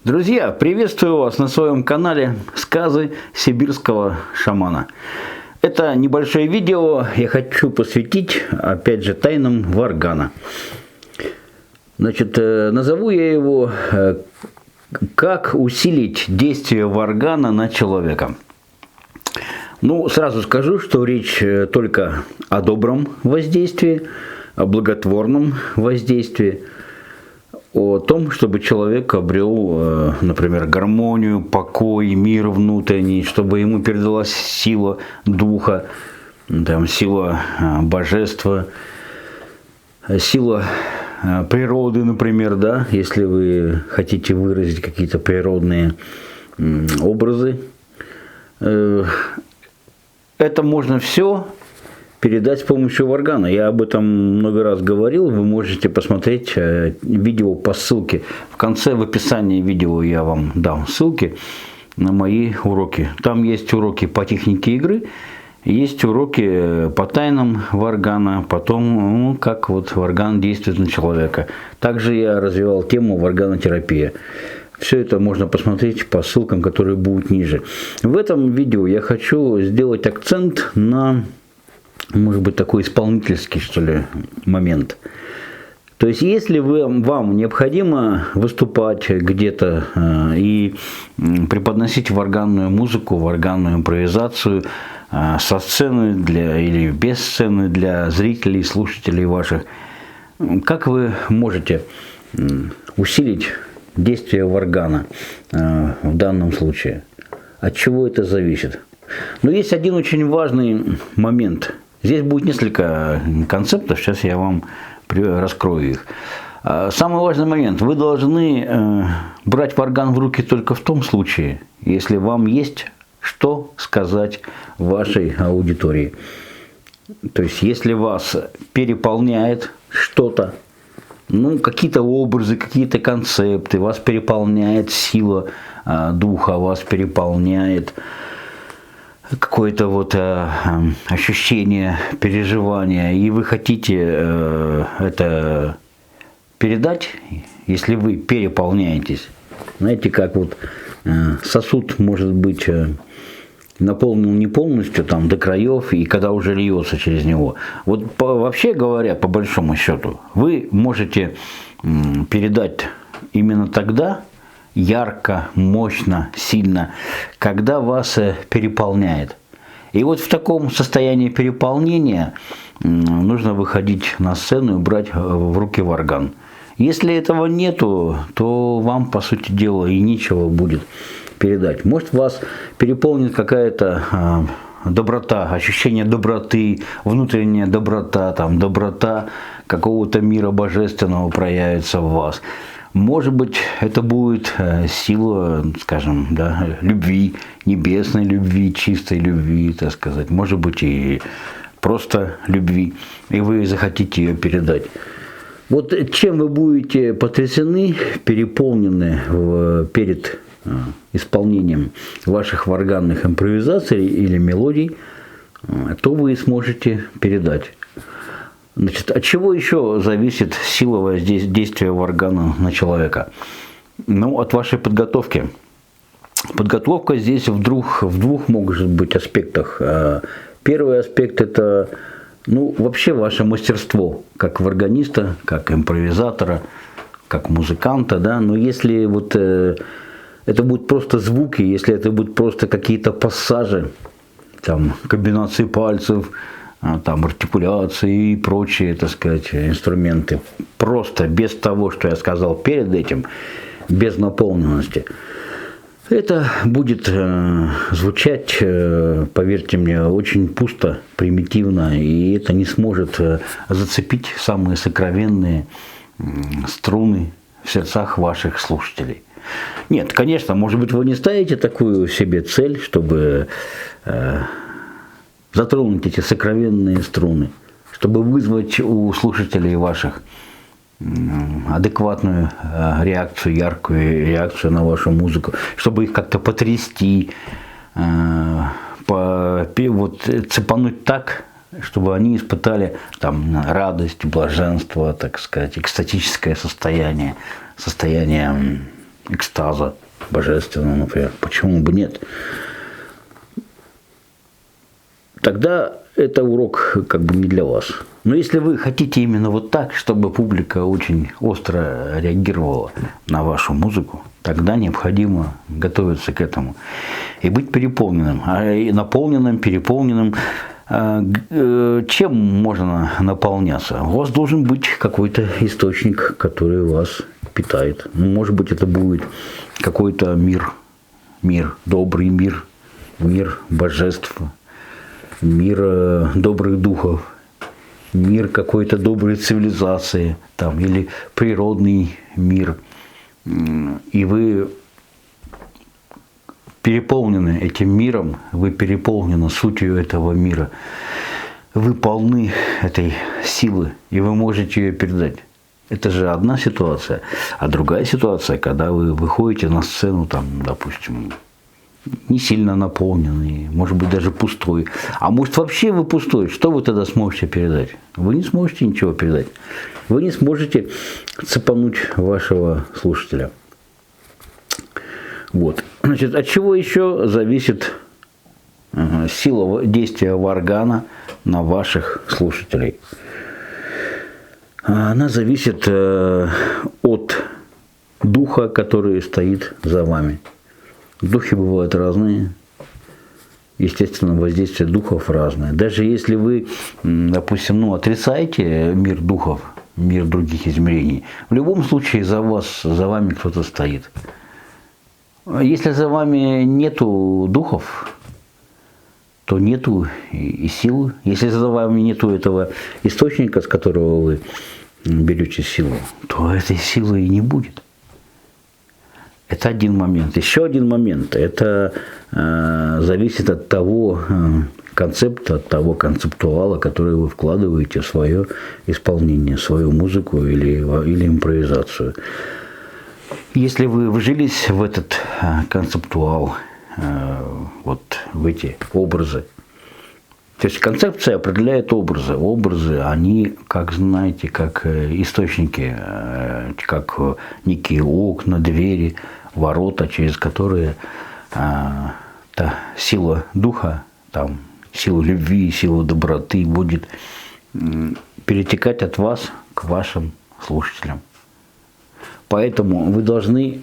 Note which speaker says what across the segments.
Speaker 1: Друзья, приветствую вас на своем канале «Сказы сибирского шамана». Это небольшое видео я хочу посвятить, опять же, тайнам варгана. Значит, назову я его «Как усилить действие варгана на человека». Ну, сразу скажу, что речь только о добром воздействии, о воздействии, о том, чтобы человек обрел, например, гармонию, покой, мир внутренний, чтобы ему передалась сила духа, там, сила божества, сила природы, например, да, если вы хотите выразить какие-то природные образы. Это можно все передать с помощью варгана. Я об этом много раз говорил. Вы можете посмотреть видео по ссылке. В конце, в описании видео я вам дам ссылки на мои уроки. Там есть уроки по технике игры, есть уроки по тайнам варгана, потом, как вот варган действует на человека. Также я развивал тему варганотерапия. Все это можно посмотреть по ссылкам, которые будут ниже. В этом видео я хочу сделать акцент на, может быть, такой исполнительский, что ли, момент. То есть, если вам необходимо выступать где-то и преподносить варганную музыку, варганную импровизацию со сцены или без сцены для зрителей, слушателей ваших, как вы можете усилить действие варгана в данном случае? От чего это зависит? Но есть один очень важный момент. Здесь будет несколько концептов, сейчас я вам раскрою их. Самый важный момент. Вы должны брать варган в руки только в том случае, если вам есть что сказать вашей аудитории. То есть, если вас переполняет что-то, какие-то образы, какие-то концепты, вас переполняет сила духа, вас переполняет какое-то вот ощущение, переживание, и вы хотите это передать, если вы переполняетесь. Знаете, как вот сосуд может быть наполнен не полностью там до краев, и когда уже льется через него. Вот вообще говоря, по большому счету, вы можете передать именно тогда, ярко, мощно, сильно, когда вас переполняет. И вот в таком состоянии переполнения нужно выходить на сцену и брать в руки варган. Если этого нету, то вам, по сути дела, и нечего будет передать. Может, вас переполнит какая-то доброта, ощущение доброты, внутренняя доброта, доброта какого-то мира божественного проявится в вас. Может быть, это будет сила, скажем, любви, небесной любви, чистой любви, так сказать. Может быть, и просто любви, и вы захотите ее передать. Вот чем вы будете потрясены, переполнены перед исполнением ваших варганных импровизаций или мелодий, то вы сможете передать. Значит, от чего еще зависит силовое действие варгана на человека? От вашей подготовки. Подготовка здесь в двух может быть аспектах. Первый аспект – это вообще ваше мастерство, как варганиста, как импровизатора, как музыканта. Но если это будут просто звуки, если это будут просто какие-то пассажи, комбинации пальцев, артикуляции и прочие, так сказать, инструменты. Просто без того, что я сказал перед этим, без наполненности. Это будет звучать, поверьте мне, очень пусто, примитивно, и это не сможет зацепить самые сокровенные струны в сердцах ваших слушателей. Нет, конечно, может быть, вы не ставите такую себе цель, чтобы затронуть эти сокровенные струны, чтобы вызвать у слушателей ваших адекватную реакцию, яркую реакцию на вашу музыку, чтобы их как-то потрясти, цепануть так, чтобы они испытали радость, блаженство, так сказать, экстатическое состояние экстаза божественного, например. Почему бы нет? Тогда это урок как бы не для вас. Но если вы хотите именно вот так, чтобы публика очень остро реагировала на вашу музыку, тогда необходимо готовиться к этому и быть переполненным. А и наполненным, переполненным, чем можно наполняться? У вас должен быть какой-то источник, который вас питает. Может быть, это будет какой-то мир, добрый мир, мир божеств, мир добрых духов, мир какой-то доброй цивилизации там, или природный мир. И вы переполнены этим миром, вы переполнены сутью этого мира. Вы полны этой силы, и вы можете ее передать. Это же одна ситуация. А другая ситуация, когда вы выходите на сцену, там, допустим, не сильно наполненный, может быть, даже пустой. А может, вообще вы пустой. Что вы тогда сможете передать? Вы не сможете ничего передать. Вы не сможете цепануть вашего слушателя. Вот. Значит, от чего еще зависит сила действия варгана на ваших слушателей? Она зависит от духа, который стоит за вами. Духи бывают разные. Естественно, воздействие духов разное. Даже если вы, допустим, отрицаете мир духов, мир других измерений, в любом случае за вами кто-то стоит. Если за вами нету духов, то нету и силы. Если за вами нету этого источника, с которого вы берете силу, то этой силы и не будет. Это один момент. Еще один момент. Это зависит от того концепта, от того концептуала, который вы вкладываете в свое исполнение, в свою музыку или импровизацию. Если вы вжились в этот концептуал, вот в эти образы, то есть концепция определяет образы. Образы, они, как знаете, как источники, как некие окна, двери, ворота, через которые та сила духа, там, сила любви, сила доброты будет перетекать от вас к вашим слушателям. Поэтому вы должны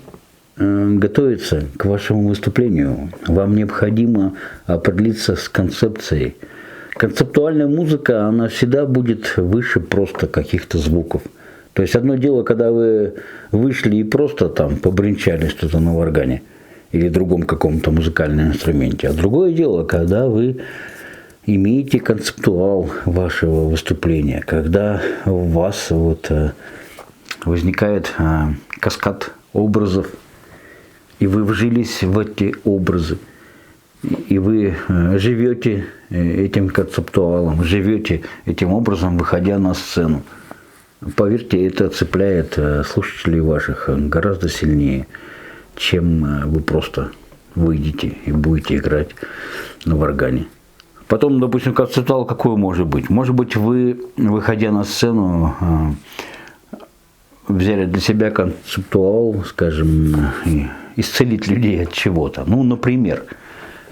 Speaker 1: готовиться к вашему выступлению. Вам необходимо определиться с концепцией. Концептуальная музыка, она всегда будет выше просто каких-то звуков. То есть одно дело, когда вы вышли и просто там побренчали что-то на варгане или другом каком-то музыкальном инструменте. А другое дело, когда вы имеете концептуал вашего выступления, когда у вас вот возникает каскад образов, и вы вжились в эти образы, и вы живете этим концептуалом, живете этим образом, выходя на сцену. Поверьте, это цепляет слушателей ваших гораздо сильнее, чем вы просто выйдете и будете играть на варгане. Потом, допустим, концептуал какой может быть? Может быть, вы, выходя на сцену, взяли для себя концептуал, скажем, исцелить людей от чего-то. Ну, например,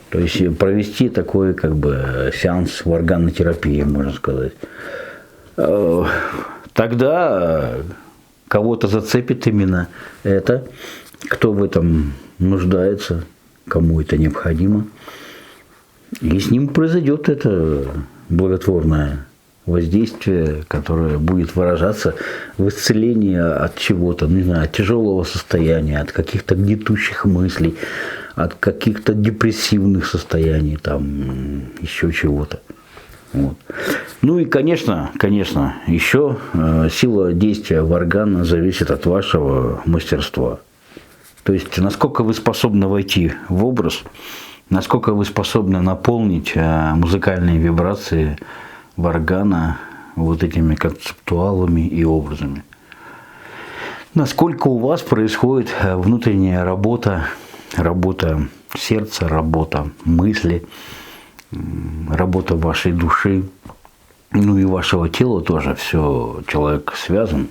Speaker 1: то есть провести такой как бы сеанс варганотерапии, можно сказать. Тогда кого-то зацепит именно это, кто в этом нуждается, кому это необходимо. И с ним произойдет это благотворное воздействие, которое будет выражаться в исцелении от чего-то, не знаю, от тяжелого состояния, от каких-то гнетущих мыслей, от каких-то депрессивных состояний, там, еще чего-то. Вот. Ну и, конечно, еще сила действия варгана зависит от вашего мастерства. То есть, насколько вы способны войти в образ, насколько вы способны наполнить музыкальные вибрации варгана вот этими концептуалами и образами. Насколько у вас происходит внутренняя работа сердца, работа мысли, работа вашей души, ну и вашего тела тоже, все, человек связан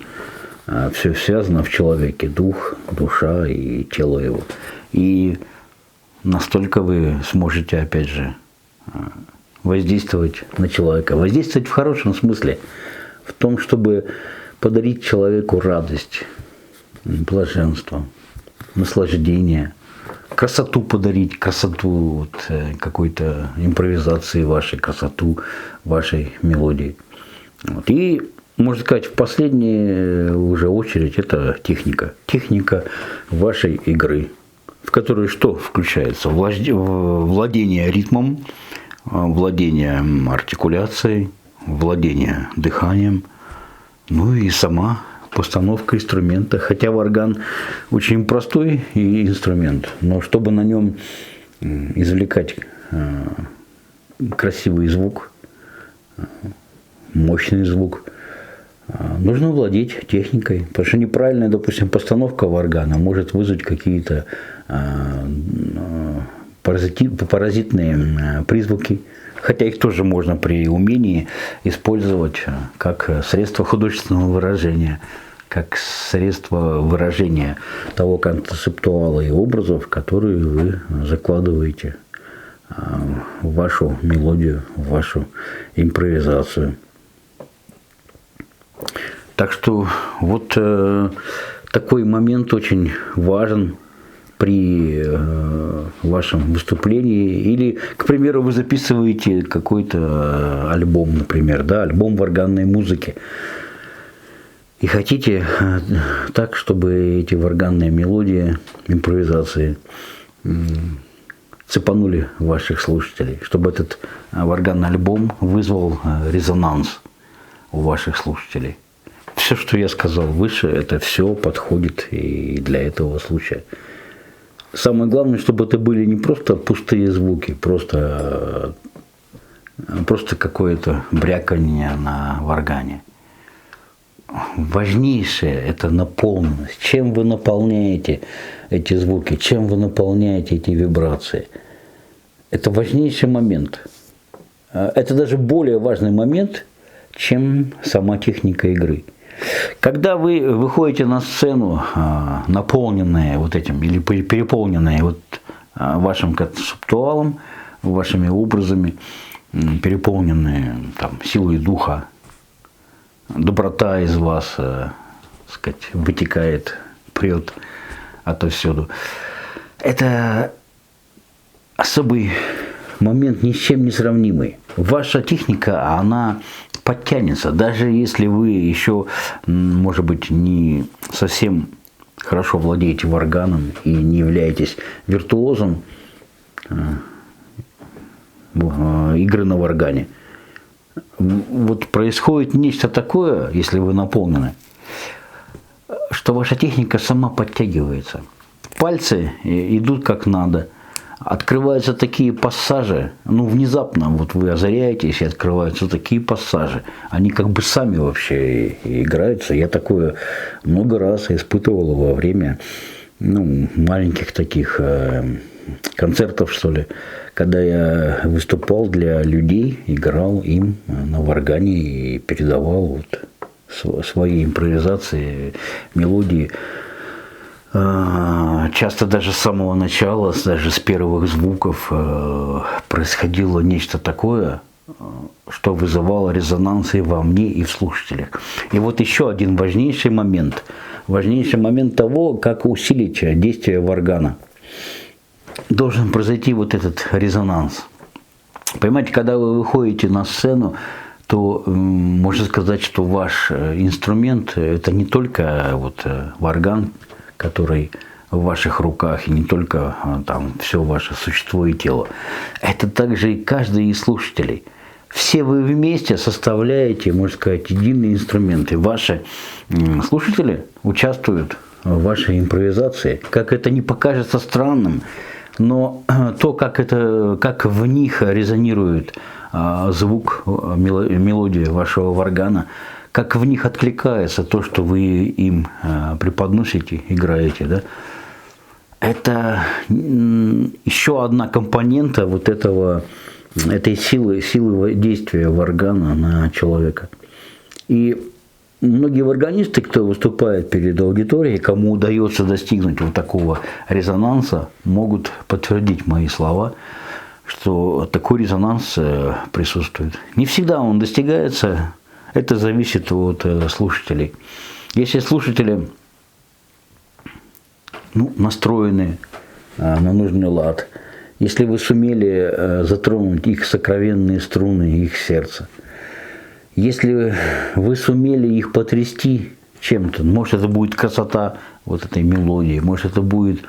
Speaker 1: все связано в человеке, дух, душа и тело его. И настолько вы сможете, опять же, воздействовать на человека. Воздействовать в хорошем смысле, в том, чтобы подарить человеку радость, блаженство, наслаждение, красоту подарить, красоту вот, какой-то импровизации вашей, красоту вашей мелодии. Вот. И, можно сказать, в последнюю уже очередь это техника. Техника вашей игры, в которую что включается? Владение ритмом, владение артикуляцией, владение дыханием, ну и сама постановка инструмента. Хотя варган очень простой инструмент, но чтобы на нем извлекать красивый звук, мощный звук, нужно владеть техникой. Потому что неправильная, допустим, постановка варгана может вызвать какие-то паразитные призвуки, хотя их тоже можно при умении использовать как средство художественного выражения, как средство выражения того концептуала и образов, которые вы закладываете в вашу мелодию, в вашу импровизацию. Так что вот такой момент очень важен при вашем выступлении. Или, к примеру, вы записываете какой-то альбом, например, да, альбом варганной музыки. И хотите так, чтобы эти варганные мелодии, импровизации цепанули ваших слушателей, чтобы этот варганный альбом вызвал резонанс у ваших слушателей. Все, что я сказал выше, это все подходит и для этого случая. Самое главное, чтобы это были не просто пустые звуки, просто какое-то бряканье на варгане. Важнейшее – это наполненность. Чем вы наполняете эти звуки, чем вы наполняете эти вибрации. Это важнейший момент. Это даже более важный момент, чем сама техника игры. Когда вы выходите на сцену, наполненные вот этим, или переполненные вот вашим концептуалом, вашими образами, переполненные там, силой духа, доброта из вас, сказать, вытекает, прет отовсюду. Это особый момент, ни с чем не сравнимый. Ваша техника, она подтянется, даже если вы еще, может быть, не совсем хорошо владеете варганом и не являетесь виртуозом игры на варгане. Вот происходит нечто такое, если вы наполнены, что ваша техника сама подтягивается. Пальцы идут как надо. Открываются такие пассажи, внезапно вот вы озаряетесь, и открываются такие пассажи. Они как бы сами вообще играются. Я такое много раз испытывал во время маленьких таких концертов, что ли, когда я выступал для людей, играл им на варгане и передавал вот свои импровизации, мелодии. Часто даже с самого начала, даже с первых звуков происходило нечто такое, что вызывало резонанс и во мне, и в слушателях. И вот еще один важнейший момент того, как усилить действие варгана. Должен произойти вот этот резонанс. Понимаете, когда вы выходите на сцену, то можно сказать, что ваш инструмент – это не только вот варган, который в ваших руках, и не только там все ваше существо и тело. Это также и каждый из слушателей. Все вы вместе составляете, можно сказать, единые инструменты. Ваши слушатели участвуют в вашей импровизации. Как это не покажется странным, но то, как в них резонирует звук, мелодия вашего варгана, как в них откликается то, что вы им преподносите, играете, да? Это еще одна компонента вот этой силы действия варгана на человека. И многие органисты, кто выступает перед аудиторией, кому удается достигнуть вот такого резонанса, могут подтвердить мои слова, что такой резонанс присутствует. Не всегда он достигается, это зависит от слушателей. Если слушатели настроены на нужный лад, если вы сумели затронуть их сокровенные струны, их сердце, если вы сумели их потрясти чем-то, может это будет красота вот этой мелодии, может это будет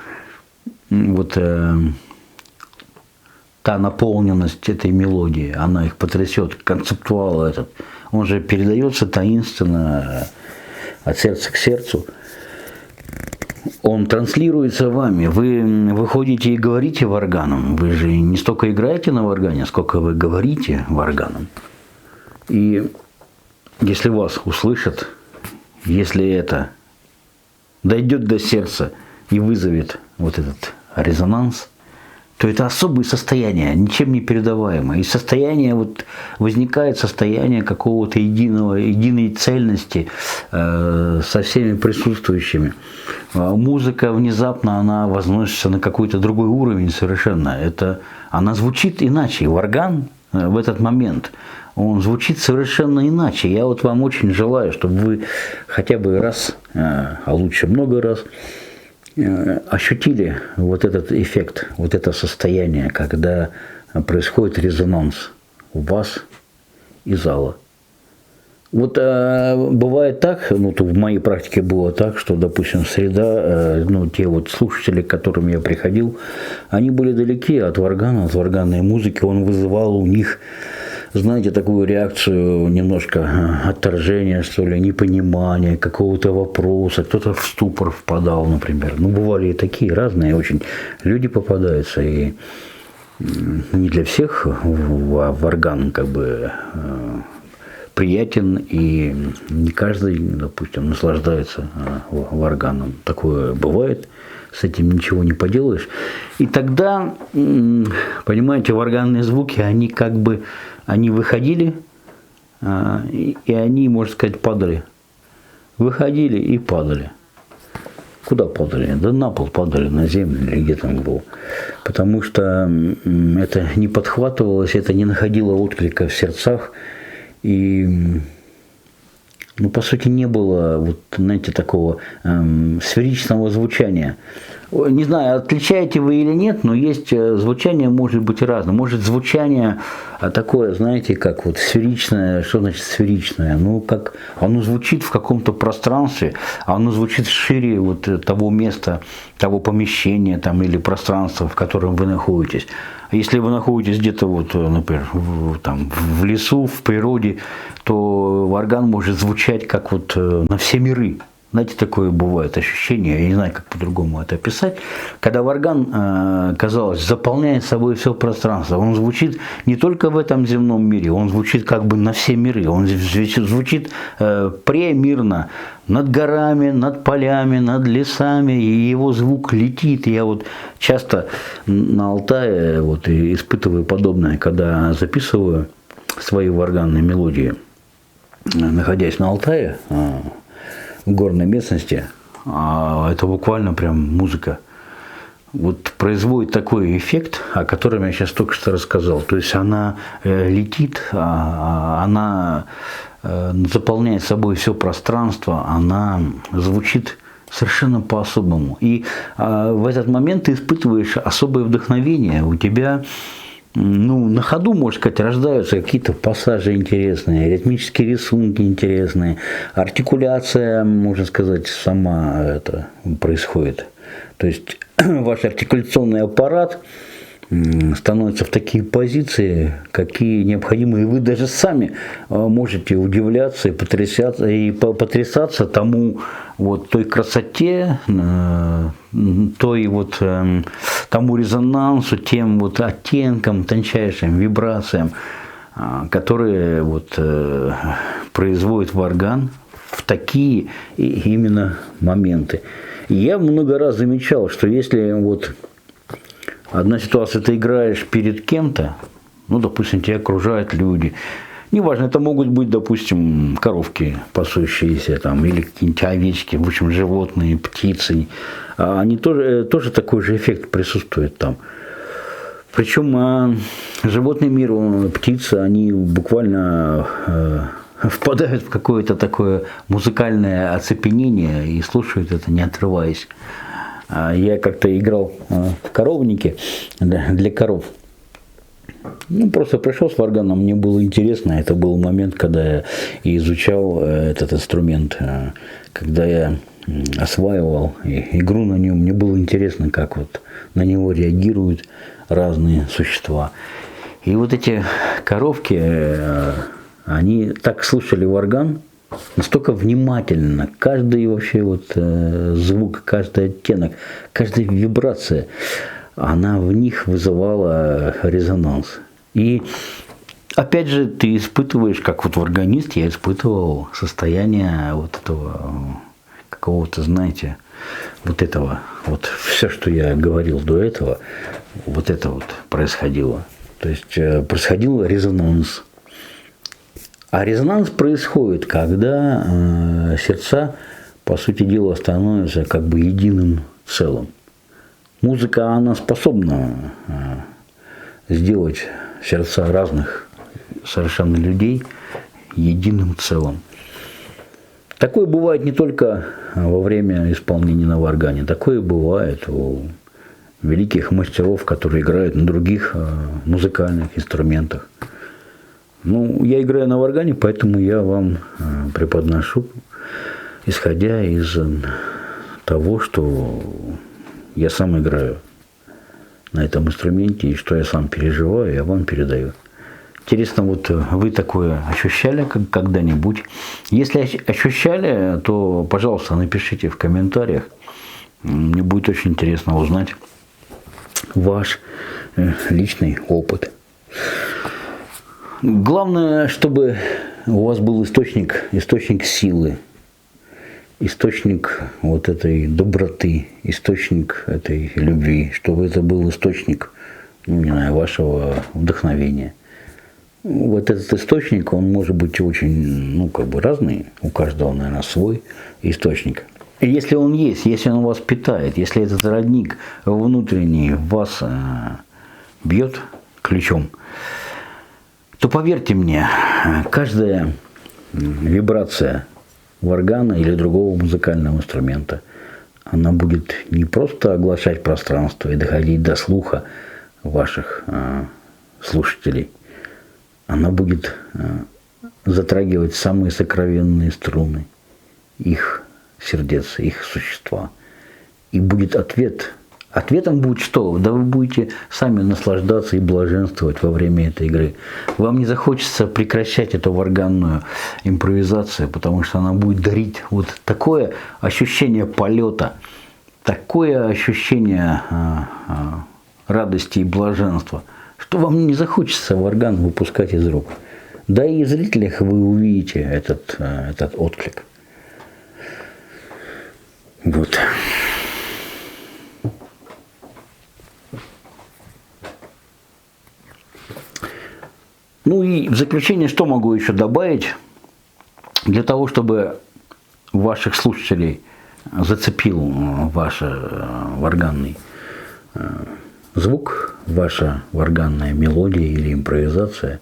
Speaker 1: та наполненность этой мелодии, она их потрясет, концептуал этот, он же передается таинственно от сердца к сердцу. Он транслируется вами. Вы выходите и говорите варганом. Вы же не столько играете на варгане, сколько вы говорите варганом. И если вас услышат, если это дойдет до сердца и вызовет вот этот резонанс, то это особое состояние, ничем не передаваемое. И состояние, возникает состояние какого-то единой цельности со всеми присутствующими. Музыка внезапно, она возносится на какой-то другой уровень совершенно. Она звучит иначе. Варган в этот момент, он звучит совершенно иначе. Я вам очень желаю, чтобы вы хотя бы раз, а лучше много раз, ощутили вот этот эффект, вот это состояние, когда происходит резонанс у вас и зала. Бывает так, в моей практике было так, что, допустим, среда, те слушатели, к которым я приходил, они были далеки от варгана, от варганной музыки, он вызывал у них, знаете, такую реакцию немножко отторжения, что ли, непонимания, какого-то вопроса, кто-то в ступор впадал, например. Бывали и такие разные очень люди попадаются, и не для всех варган приятен, и не каждый, допустим, наслаждается варганом. Такое бывает, с этим ничего не поделаешь. И тогда, понимаете, варганные звуки, они выходили, и они, можно сказать, падали. Выходили и падали. Куда падали? Да на пол падали, на землю или где там было. Потому что это не подхватывалось, это не находило отклика в сердцах. И, по сути, не было, такого сферичного звучания. Не знаю, отличаете вы или нет, но есть звучание, может быть разное. Может звучание такое, знаете, как сферичное. Что значит сферичное? Как оно звучит в каком-то пространстве, оно звучит шире того места, того помещения или пространства, в котором вы находитесь. Если вы находитесь где-то, например, в лесу, в природе, то варган может звучать как на все миры. Знаете, такое бывает ощущение, я не знаю, как по-другому это описать, когда варган, казалось, заполняет собой все пространство. Он звучит не только в этом земном мире, он звучит на все миры. Он звучит премирно над горами, над полями, над лесами, и его звук летит. Я часто на Алтае испытываю подобное, когда записываю свои варганные мелодии, находясь на Алтае, в горной местности, это буквально прям музыка. Производит такой эффект, о котором я сейчас только что рассказал. То есть она летит, она заполняет собой все пространство, она звучит совершенно по-особому. И в этот момент ты испытываешь особое вдохновение. У тебя на ходу, можно сказать, рождаются какие-то пассажи интересные, ритмические рисунки интересные, артикуляция, можно сказать, сама это происходит. То есть ваш артикуляционный аппарат становится в такие позиции, какие необходимы, и вы даже сами можете удивляться и потрясаться тому той красоте, тому резонансу, тем оттенкам, тончайшим вибрациям, которые производит варган в такие именно моменты. Я много раз замечал, что если одна ситуация, ты играешь перед кем-то, допустим, тебя окружают люди, Неважно, это могут быть, допустим, коровки пасущиеся, там, или какие-нибудь овечки, в общем, животные, птицы. Они тоже такой же эффект присутствует там. Причем животный мир, птицы, они буквально впадают в какое-то такое музыкальное оцепенение и слушают это, не отрываясь. Я как-то играл в коровнике для коров. Ну, просто пришел с варганом, мне было интересно. Это был момент, когда я изучал этот инструмент, когда я осваивал игру на нем. Мне было интересно, как вот на него реагируют разные существа. И вот эти коровки, они так слушали варган, настолько внимательно, каждый вообще вот звук, каждый оттенок, каждая вибрация, она в них вызывала резонанс. И опять же, ты испытываешь, как вот варганист, я испытывал состояние вот этого какого-то, знаете, вот этого, вот все, что я говорил до этого, вот это вот происходило. То есть происходил резонанс. А резонанс происходит, когда сердца, по сути дела, становятся как бы единым целым. Музыка, она способна сделать сердца разных совершенно людей единым целым. Такое бывает не только во время исполнения на варгане, такое бывает у великих мастеров, которые играют на других музыкальных инструментах. Ну, я играю на варгане, поэтому я вам преподношу, исходя из того, что я сам играю на этом инструменте, и что я сам переживаю, я вам передаю. Интересно, вот вы такое ощущали когда-нибудь? Если ощущали, то, пожалуйста, напишите в комментариях. Мне будет очень интересно узнать ваш личный опыт. Главное, чтобы у вас был источник силы, источник вот этой доброты, источник этой любви, чтобы это был источник, ну, не знаю, вашего вдохновения. Вот этот источник, он может быть очень, ну, как бы разный, у каждого, наверное, свой источник. И если он есть, если он вас питает, если этот родник внутренний вас бьет ключом, то поверьте мне, каждая вибрация варгана или другого музыкального инструмента, она будет не просто оглашать пространство и доходить до слуха ваших слушателей, она будет затрагивать самые сокровенные струны их сердец, их существа. И будет ответ. Ответом будет что? Да вы будете сами наслаждаться и блаженствовать во время этой игры. Вам не захочется прекращать эту варганную импровизацию, потому что она будет дарить вот такое ощущение полета, такое ощущение радости и блаженства, что вам не захочется варган выпускать из рук. Да и в зрителях вы увидите этот отклик. Вот. Ну и в заключение, что могу еще добавить? Для того, чтобы ваших слушателей зацепил ваш варганный звук, ваша варганная мелодия или импровизация,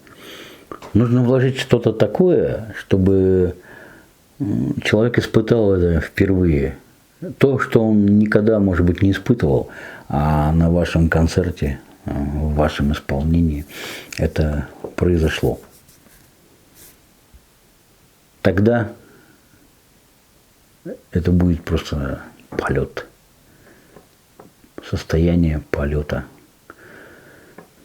Speaker 1: нужно вложить что-то такое, чтобы человек испытал это впервые. То, что он никогда, может быть, не испытывал, а на вашем концерте, в вашем исполнении это произошло. Тогда это будет просто полет. Состояние полета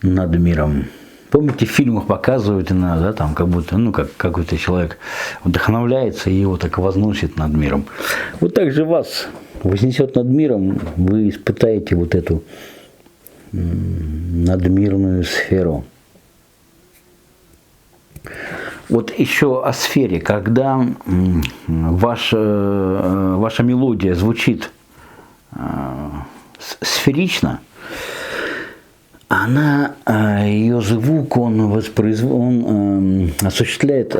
Speaker 1: над миром. Помните, в фильмах показывают иногда, да, там как будто, ну, как какой-то человек вдохновляется и его так возносит над миром. Вот так же вас вознесет над миром, вы испытаете вот эту надмирную сферу. Вот еще о сфере, когда ваша мелодия звучит сферично, Она, ее звук, он осуществляет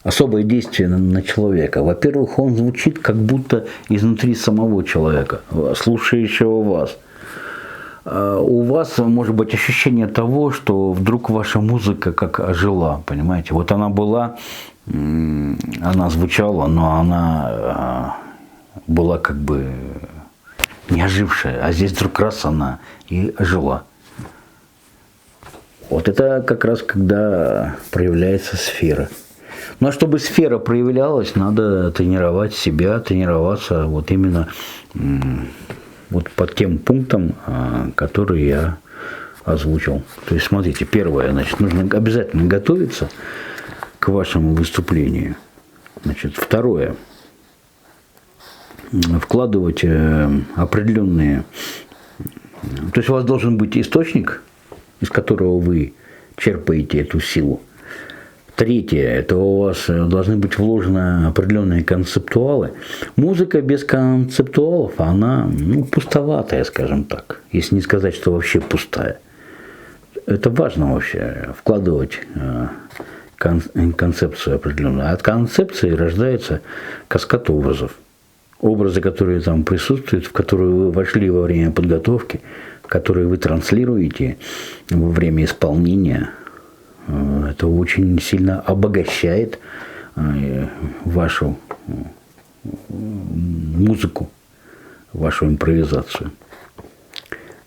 Speaker 1: особое действие на человека. Во-первых, он звучит как будто изнутри самого человека, слушающего вас. У вас может быть ощущение того, что вдруг ваша музыка как ожила, понимаете? Вот она была, она звучала, но она была как бы не ожившая, а здесь вдруг раз она и ожила. Вот это как раз когда проявляется сфера. Ну а чтобы сфера проявлялась, надо тренировать себя, тренироваться вот именно вот под тем пунктом, который я озвучил. То есть смотрите, первое, значит, нужно обязательно готовиться к вашему выступлению. Значит, второе, вкладывать определенные... То есть у вас должен быть источник, из которого вы черпаете эту силу. Третье, это у вас должны быть вложены определенные концептуалы. Музыка без концептуалов, она пустоватая, скажем так. Если не сказать, что вообще пустая. Это важно вообще, вкладывать концепцию определенную. От концепции рождается каскад образов. Образы, которые там присутствуют, в которые вы вошли во время подготовки, которые вы транслируете во время исполнения. Это очень сильно обогащает вашу музыку, вашу импровизацию.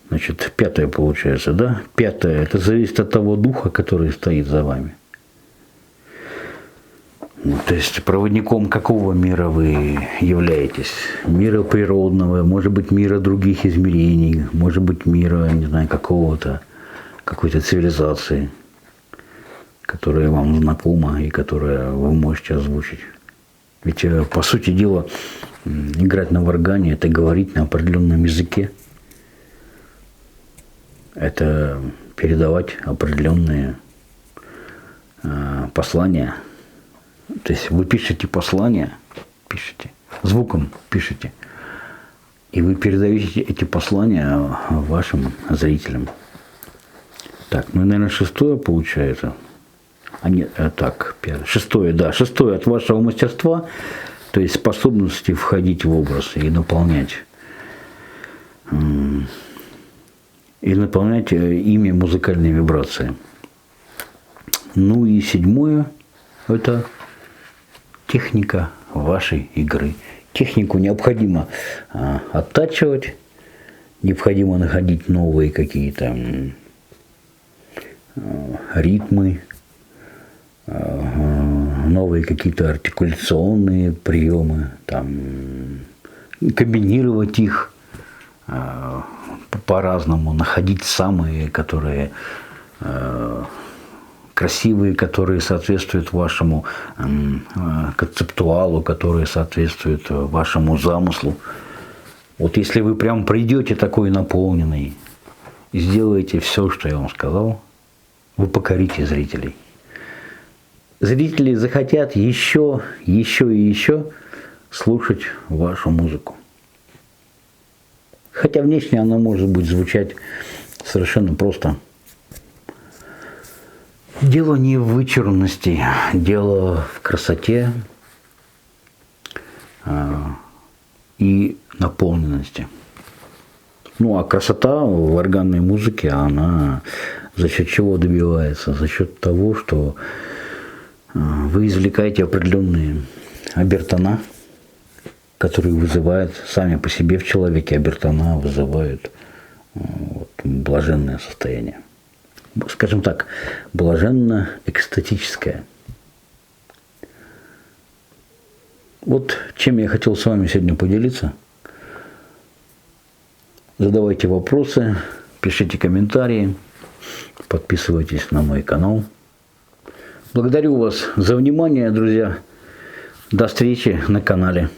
Speaker 1: Значит, пятое получается, да? Пятое, это зависит от того духа, который стоит за вами. То есть проводником какого мира вы являетесь? Мира природного, может быть, мира других измерений, может быть, мира, не знаю, какой-то цивилизации, которая вам знакома и которая вы можете озвучить. Ведь, по сути дела, играть на варгане – это говорить на определенном языке. Это передавать определенные послания. То есть вы пишете послания, звуком пишете, и вы передаете эти послания вашим зрителям. Так, ну, наверное, шестое получается. Шестое, да. Шестое от вашего мастерства, то есть способности входить в образ и наполнять ими музыкальные вибрации. Ну и седьмое – это техника вашей игры. Технику необходимо оттачивать, необходимо находить новые какие-то ритмы, новые какие-то артикуляционные приемы, комбинировать их по-разному, находить самые, которые красивые, которые соответствуют вашему концептуалу, которые соответствуют вашему замыслу. Вот если вы прям придете такой наполненный и сделаете все, что я вам сказал, вы покорите зрителей. Зрители захотят еще и еще слушать вашу музыку. Хотя внешне она может быть звучать совершенно просто. Дело не в вычурности, дело в красоте и наполненности. Ну а красота в органной музыке, она за счет чего добивается? За счет того, что вы извлекаете определенные обертона, которые вызывают сами по себе в человеке, обертона вызывают блаженное состояние. Скажем так, блаженно-экстатическое. Вот чем я хотел с вами сегодня поделиться. Задавайте вопросы, пишите комментарии, подписывайтесь на мой канал. Благодарю вас за внимание, друзья. До встречи на канале.